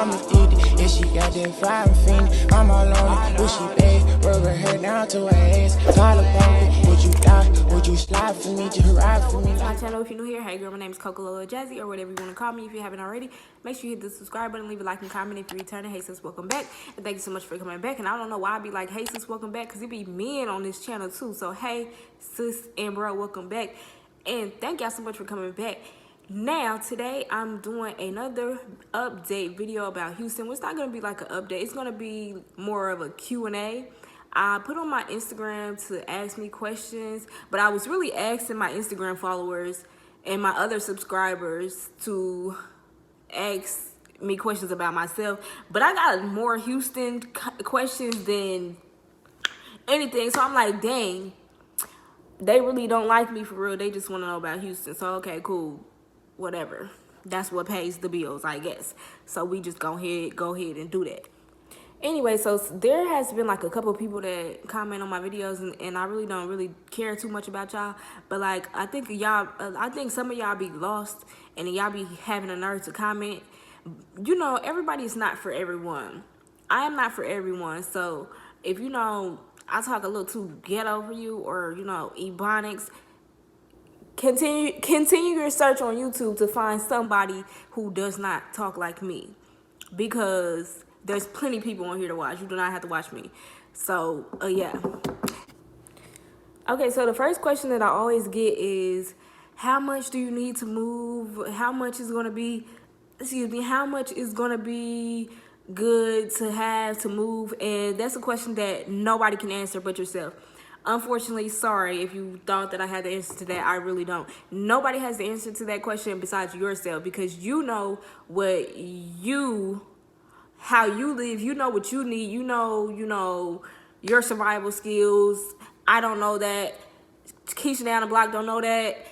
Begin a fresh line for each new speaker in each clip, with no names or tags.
I'm addicted. Yeah, she got that fire fiend. I'm all on it. Will she pay? Rub her hair down to her ass. Tyler Bunker, would you die? Would you slide for me? Just ride for me.
My channel, if you're new here, hey girl, my name is Coca, Lola, Jasziy, or whatever you want to call me. If you haven't already, make sure you hit the subscribe button, leave a like and comment. If you're returning, hey sis, welcome back, and thank you so much for coming back. And I don't know why I be like, hey sis, welcome back, because it be men on this channel too. So hey sis and bro, welcome back, and thank y'all so much for coming back. Now today I'm doing another update video about Houston. Well, it's not gonna be like an update, it's gonna be more of a Q&A. I put on my Instagram to ask me questions, but I was really asking my Instagram followers and my other subscribers to ask me questions about myself. But I got more Houston questions than anything. So I'm like, dang, they really don't like me for real. They just want to know about Houston. So, okay, cool, whatever. That's what pays the bills, I guess. So we just go ahead and do that. Anyway, so there has been like a couple of people that comment on my videos, and I really don't really care too much about y'all. But like, I think some of y'all be lost, and y'all be having a nerve to comment. You know, everybody's not for everyone. I am not for everyone. So if you know I talk a little too ghetto for you, or you know, ebonics, continue your search on YouTube to find somebody who does not talk like me, because there's plenty of people on here to watch. You do not have to watch me. So, yeah. Okay, so the first question that I always get is, how much do you need to move? How much is going to be, how much is going to be good to have to move? And that's a question that nobody can answer but yourself. Unfortunately, sorry if you thought that I had the answer to that. I really don't. Nobody has the answer to that question besides yourself, because you know how you live, you know what you need, you know your survival skills. I don't know that. Keisha down the block don't know that.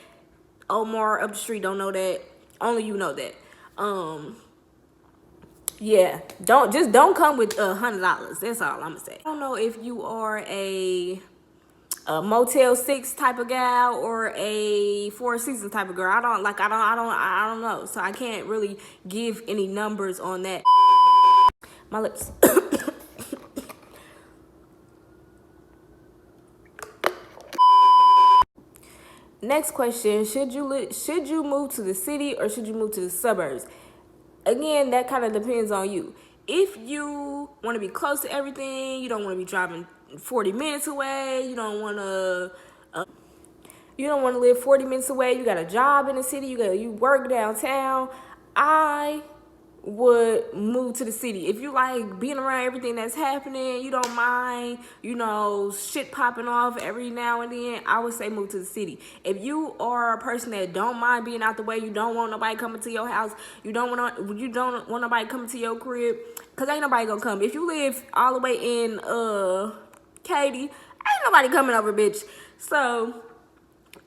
Omar up the street don't know that. Only you know that. Yeah, don't come with $100. That's all I'm gonna say. I don't know if you are a Motel 6 type of gal or a Four Seasons type of girl. I don't know. So I can't really give any numbers on that. My lips. Next question, should you move to the city or should you move to the suburbs? Again, that kind of depends on you. If you want to be close to everything, you don't want to be driving 40 minutes away, you don't want to live 40 minutes away, you got a job in the city, you work downtown, I would move to the city. If you like being around everything that's happening, you don't mind, you know, shit popping off every now and then, I would say move to the city. If you are a person that don't mind being out the way, you don't want nobody coming to your house, you don't want nobody coming to your crib, because ain't nobody gonna come. If you live all the way in Katy, ain't nobody coming over, bitch. So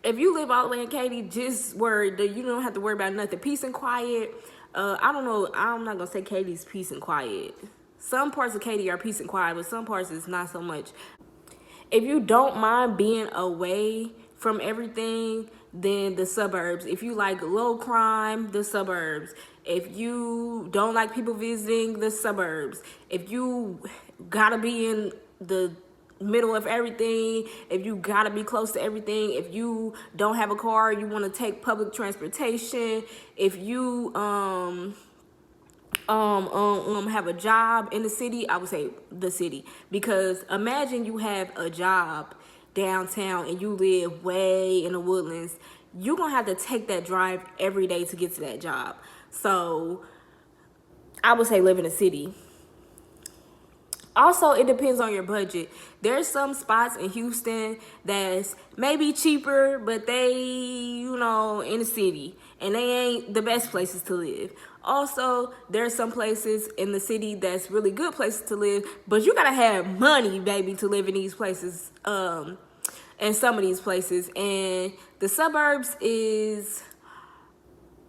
if you live all the way in Katy, just worry that you don't have to worry about nothing. Peace and quiet. I don't know. I'm not going to say Katie's peace and quiet. Some parts of Katy are peace and quiet, but some parts is not so much. If you don't mind being away from everything, then the suburbs. If you like low crime, the suburbs. If you don't like people visiting, the suburbs. If you got to be in the middle of everything, if you gotta be close to everything, if you don't have a car, you want to take public transportation, if you have a job in the city, I would say the city. Because imagine you have a job downtown and you live way in the woodlands, you're gonna have to take that drive every day to get to that job. So I would say live in a city. Also, it depends on your budget. There's some spots in Houston that's maybe cheaper, but they, you know, in the city, and they ain't the best places to live. Also, there's some places in the city that's really good places to live, but you gotta have money, baby, to live in these places, and some of these places. And the suburbs is,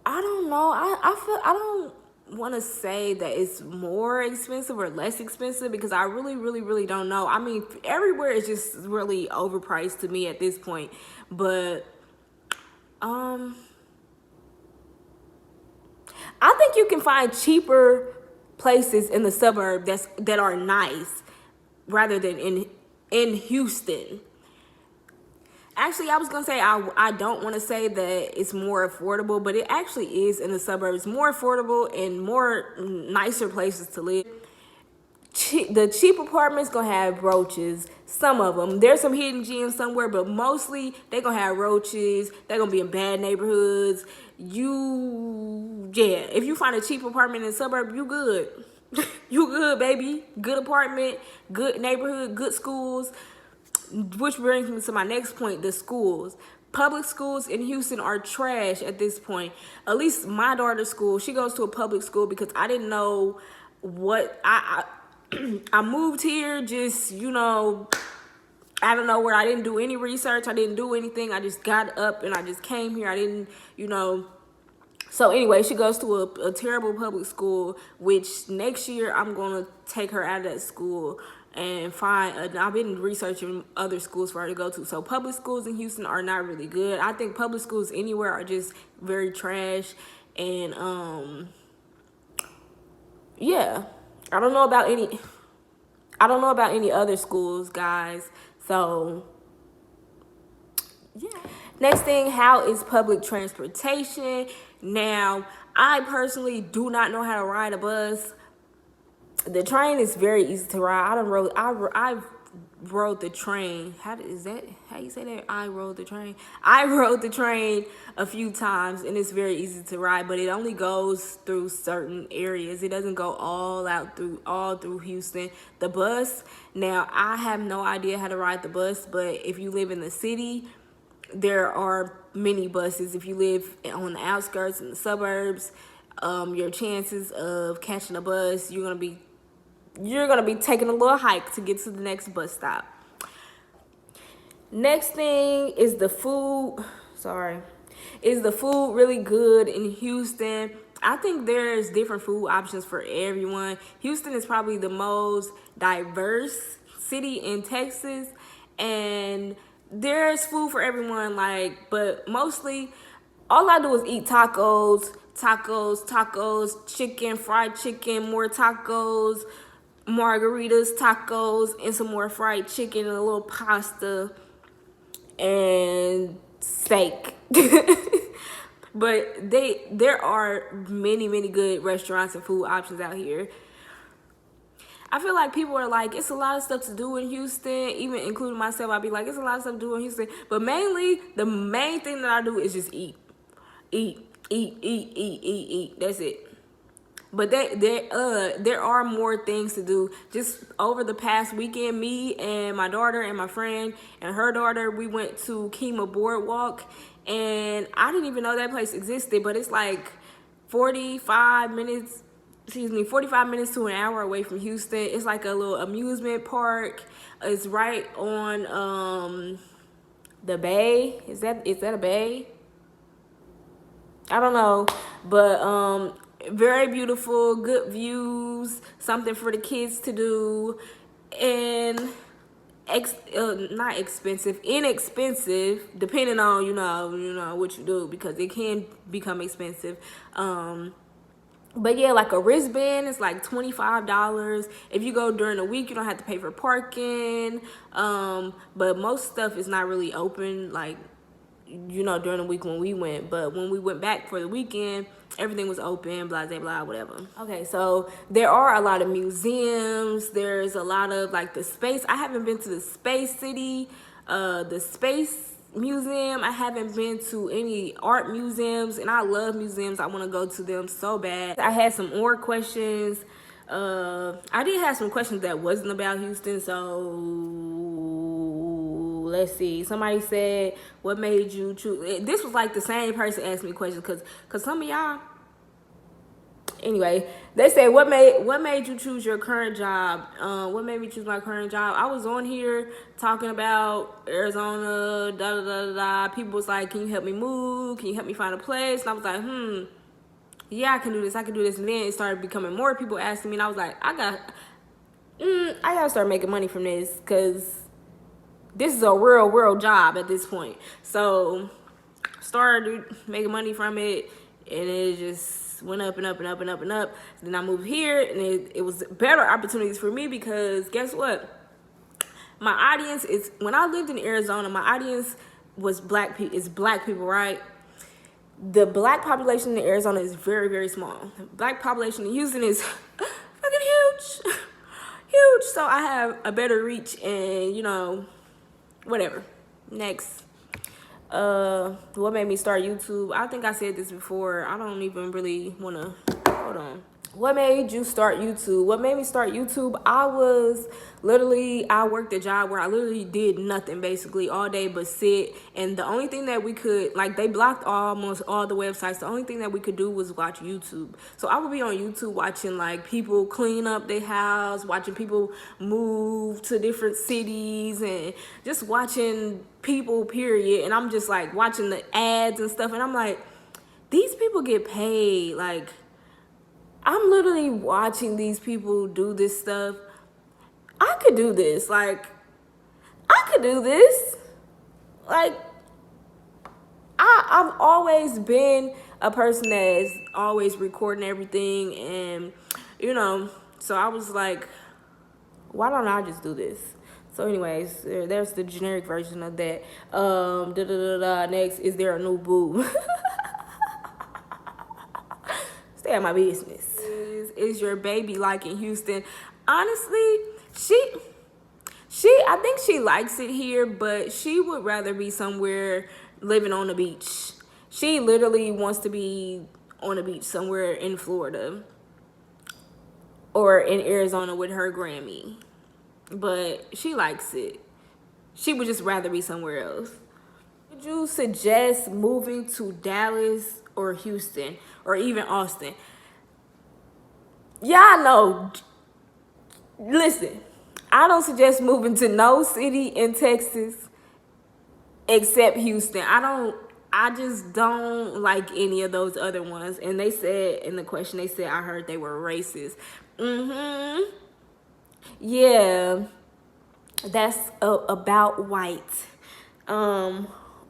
I don't know, I don't want to say that it's more expensive or less expensive, because I really don't know. I mean, everywhere is just really overpriced to me at this point. But I think you can find cheaper places in the suburb that are nice rather than in Houston. Actually, I was gonna say I don't want to say that it's more affordable, but it actually is in the suburbs more affordable and more nicer places to live. The cheap apartments gonna have roaches. Some of them, there's some hidden gems somewhere, but mostly they gonna have roaches. They're gonna be in bad neighborhoods. If you find a cheap apartment in the suburb, you good. You good, baby. Good apartment, good neighborhood, good schools. Which brings me to my next point, the schools. Public schools in Houston are trash at this point. At least my daughter's school, she goes to a public school because I didn't know what I moved here just, I don't know where. I didn't do any research. I didn't do anything. I just got up and I just came here. I didn't, So anyway, she goes to a terrible public school, which next year I'm going to take her out of that school and I've been researching other schools for her to go to. So public schools in Houston are not really good. I think public schools anywhere are just very trash. And, yeah, I don't know about any other schools, guys. So, yeah. Next thing, how is public transportation? Now, I personally do not know how to ride a bus. The train is very easy to ride. I rode the train. How you say that? I rode the train. I rode the train a few times, and it's very easy to ride, but it only goes through certain areas. It doesn't go all through Houston. The bus, now I have no idea how to ride the bus, but if you live in the city, there are many buses. If you live on the outskirts in the suburbs, your chances of catching a bus, you're gonna be taking a little hike to get to the next bus stop. Next thing is the food. Is the food really good in Houston? I think there's different food options for everyone. Houston is probably the most diverse city in Texas, and there's food for everyone, but mostly all I do is eat tacos, chicken, fried chicken, more tacos, margaritas, tacos, and some more fried chicken and a little pasta and steak. But there are many good restaurants and food options out here. I feel like people are like, it's a lot of stuff to do in Houston, even including myself. I'd be like, it's a lot of stuff to do in Houston. But mainly, the main thing that I do is just eat. Eat. That's it. But there are more things to do. Just over the past weekend, me and my daughter and my friend and her daughter, we went to Kima Boardwalk. And I didn't even know that place existed, but it's like 45 minutes to an hour away from Houston. It's like a little amusement park. It's right on the bay. Is that a bay? I don't know, but very beautiful, good views, something for the kids to do, and not expensive, inexpensive, depending on you know what you do, because it can become expensive. But yeah, like a wristband is like $25. If you go during the week, you don't have to pay for parking. But most stuff is not really open, during the week when we went. But when we went back for the weekend, everything was open, blah, blah, blah, whatever. Okay, so there are a lot of museums. There's a lot of, the space. I haven't been to the Space City, the Space Museum. I haven't been to any art museums, and I love museums. I want to go to them so bad. I had some more questions. I did have some questions that wasn't about Houston, so let's see. Somebody said, what made you choose? This was like the same person asked me questions, because some of y'all, anyway, they said, what made you choose your current job? What made me choose my current job? I was on here talking about Arizona, da. People was like, can you help me move? Can you help me find a place? And I was like, yeah, I can do this. And then it started becoming more people asking me, and I was like, I gotta start making money from this, because this is a real job at this point. So started making money from it, and it just went up and up and up and up and up. Then I moved here, and it was better opportunities for me because guess what? My audience is, when I lived in Arizona, my audience was black people, right? The black population in Arizona is very, very small. The black population in Houston is fucking huge. Huge. So I have a better reach and, you know, whatever. Next. What made me start YouTube? I think I said this before. I don't even really want to, hold on. What made you start YouTube? What made me start YouTube? I worked a job where I literally did nothing basically all day but sit. And the only thing that we could, like, they blocked almost all the websites. The only thing that we could do was watch YouTube. So I would be on YouTube watching, like, people clean up their house, watching people move to different cities, and just watching people, period. And I'm just, like, watching the ads and stuff. And I'm like, these people get paid, like, I'm literally watching these people do this stuff. I could do this. Like, I could do this. Like, I've always been a person that's always recording everything. And, you know, so I was like, why don't I just do this? So anyways, there's the generic version of that. Next, is there a new boo? Stay out of my business. Is your baby like in Houston? Honestly, I think she likes it here, but she would rather be somewhere living on the beach. She literally wants to be on the beach somewhere in Florida or in Arizona with her Grammy. But she likes it. She would just rather be somewhere else. Would you suggest moving to Dallas or Houston or even Austin? Y'all know, listen, I don't suggest moving to no city in Texas except Houston. I just don't like any of those other ones. And they said in the question, they said, I heard they were racist. Yeah, that's about white.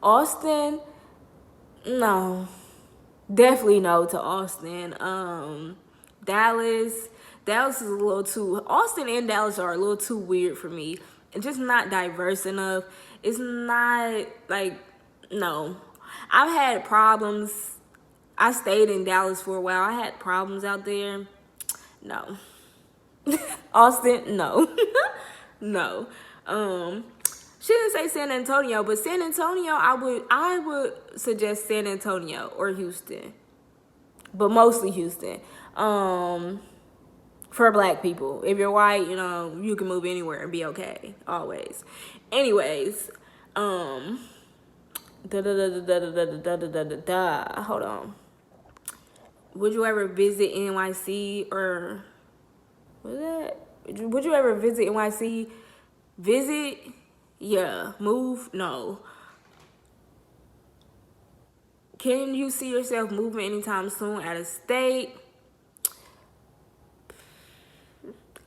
Austin, no. Definitely no to Austin. Dallas is a little too, Austin and Dallas are a little too weird for me. It's just not diverse enough. It's not, like, no. I've had problems. I stayed in Dallas for a while. I had problems out there. No. Austin, no. No. She didn't say San Antonio, but San Antonio, I would suggest San Antonio or Houston. But mostly Houston. For black people. If you're white, you know, you can move anywhere and be okay. Always. Anyways, hold on. Would you ever visit NYC or what's that? Would you ever visit NYC? Visit? Yeah. Move? No. Can you see yourself moving anytime soon out of state?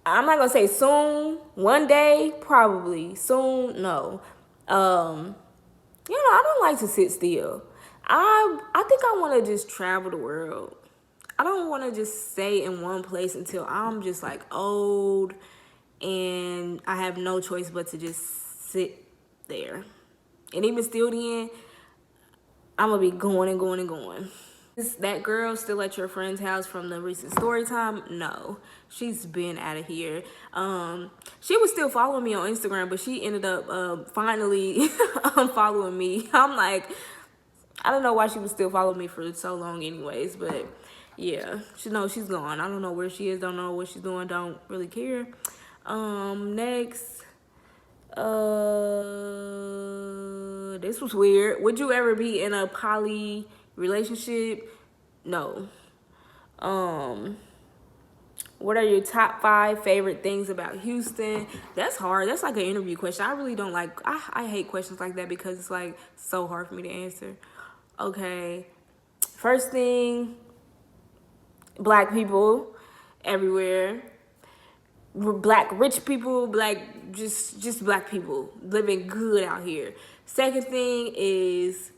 I'm not gonna say soon. One day, probably. Soon, no. You know, I don't like to sit still. I think I want to just travel the world. I don't want to just stay in one place until I'm just like old and I have no choice but to just sit there. And even still then, I'm gonna be going and going and going. Is that girl still at your friend's house from the recent story time? No, she's been out of here. She was still following me on Instagram, but she ended up finally unfollowing me. I'm like, I don't know why she was still following me for so long anyways, but yeah, she's gone. I don't know where she is, don't know what she's doing, don't really care. Next, this was weird. Would you ever be in a poly relationship? No. What are your top 5 favorite things about Houston? That's hard. That's like an interview question. I really don't like, I hate questions like that because it's like so hard for me to answer. Okay. First thing, black people everywhere. Black rich people, black, just black people living good out here. Second thing is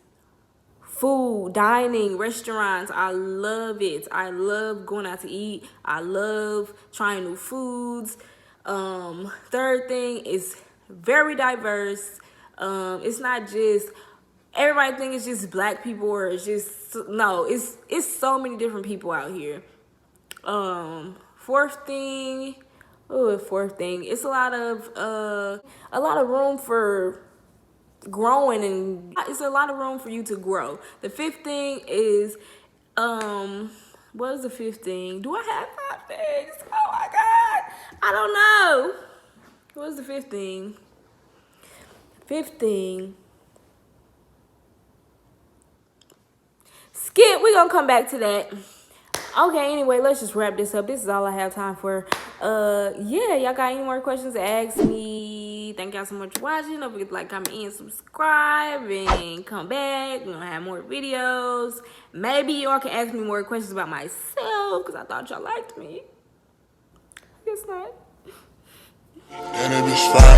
food, dining, restaurants. I love it. I love going out to eat. I love trying new foods. Third thing is very diverse. It's not just everybody think it's just black people, or it's just, no, it's so many different people out here. Fourth thing, it's a lot of room for growing, and it's a lot of room for you to grow. The fifth thing is, what is the fifth thing? Do I have 5 things? Oh my God, I don't know. What is the fifth thing? Fifth thing. Skip, we're gonna come back to that. Okay, anyway, let's just wrap this up. This is all I have time for. Yeah, y'all got any more questions to ask me? Thank y'all so much for watching. Don't forget to like, comment, and subscribe, and come back. We're gonna have more videos. Maybe y'all can ask me more questions about myself, because I thought y'all liked me. I guess not.
And it is fine.